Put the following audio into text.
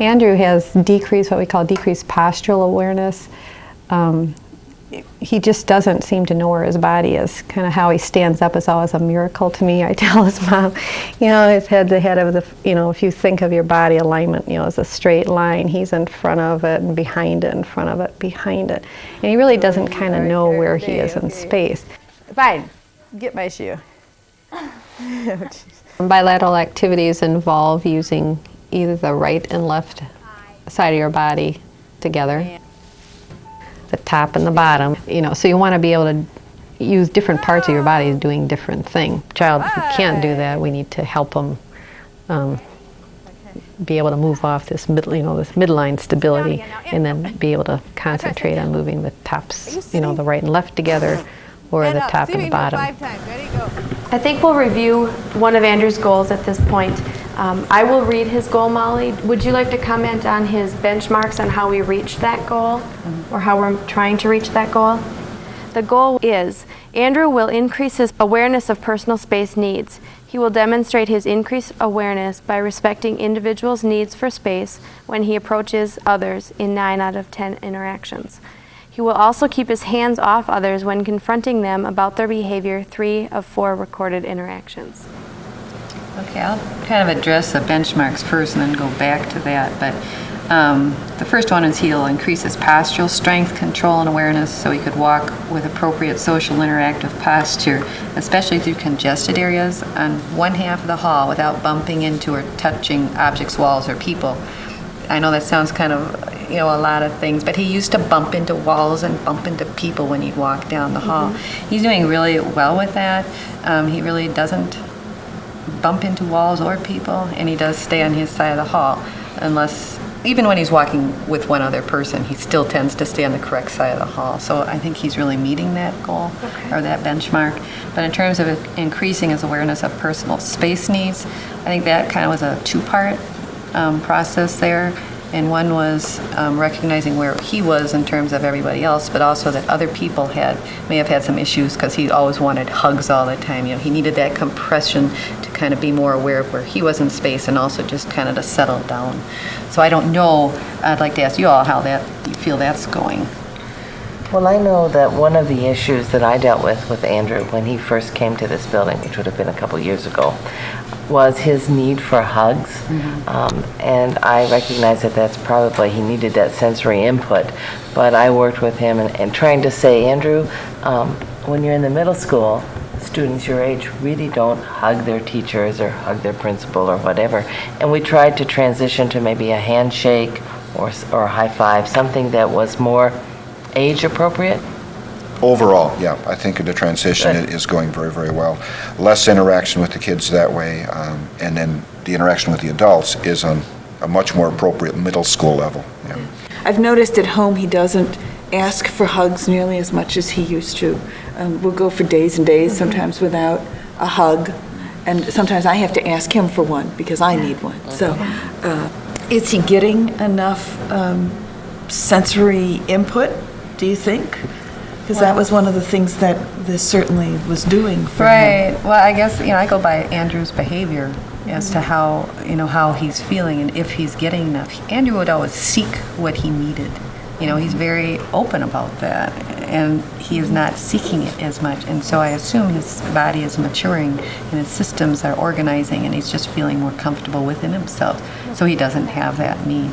Andrew has what we call decreased postural awareness. He just doesn't seem to know where his body is. Kind of how he stands up is always a miracle to me. I tell his mom, his head's ahead of the, if you think of your body alignment, as a straight line, he's in front of it and behind it, in front of it, behind it. And he really doesn't kind of know where he is in space. Fine, get my shoe. Bilateral activities involve using either the right and left side of your body together. The top and the bottom, so you want to be able to use different parts of your body doing different things. Child who can't do that, we need to help them be able to move off this this midline stability, and then be able to concentrate on moving the tops, the right and left together, or the top and the bottom. I think we'll review one of Andrew's goals at this point. I will read his goal, Molly. Would you like to comment on his benchmarks on how we reached that goal, or how we're trying to reach that goal? The goal is, Andrew will increase his awareness of personal space needs. He will demonstrate his increased awareness by respecting individuals' needs for space when he approaches others in 9 out of 10 interactions. He will also keep his hands off others when confronting them about their behavior 3 of 4 recorded interactions. Okay, I'll kind of address the benchmarks first and then go back to that. But the first one is he'll increase his postural strength, control, and awareness so he could walk with appropriate social interactive posture, especially through congested areas on one half of the hall without bumping into or touching objects, walls, or people. I know that sounds kind of, a lot of things, but he used to bump into walls and bump into people when he'd walk down the hall. He's doing really well with that. He really doesn't bump into walls or people, and he does stay on his side of the hall, unless, even when he's walking with one other person, he still tends to stay on the correct side of the hall. So I think he's really meeting that goal, or that benchmark. But in terms of increasing his awareness of personal space needs, I think that kind of was a 2-part process there. And one was recognizing where he was in terms of everybody else, but also that other people may have had some issues because he always wanted hugs all the time. He needed that compression to kind of be more aware of where he was in space, and also just kind of to settle down. So I don't know, I'd like to ask you all how you feel that's going. Well, I know that one of the issues that I dealt with Andrew when he first came to this building, which would have been a couple years ago, was his need for hugs. And I recognize that that's probably, he needed that sensory input. But I worked with him and trying to say, Andrew, when you're in the middle school, students your age really don't hug their teachers or hug their principal or whatever. And we tried to transition to maybe a handshake or a high five, something that was more age appropriate. Overall, yeah, I think the transition is going very, very well. Less interaction with the kids that way, and then the interaction with the adults is on a much more appropriate middle school level. Yeah. I've noticed at home he doesn't ask for hugs nearly as much as he used to. We'll go for days and days, sometimes without a hug, and sometimes I have to ask him for one because I need one. So is he getting enough sensory input, do you think? Because that was one of the things that this certainly was doing for him. Well, I guess, I go by Andrew's behavior as to how, how he's feeling and if he's getting enough. Andrew would always seek what he needed. He's very open about that, and he is not seeking it as much. And so I assume his body is maturing and his systems are organizing, and he's just feeling more comfortable within himself. So he doesn't have that need.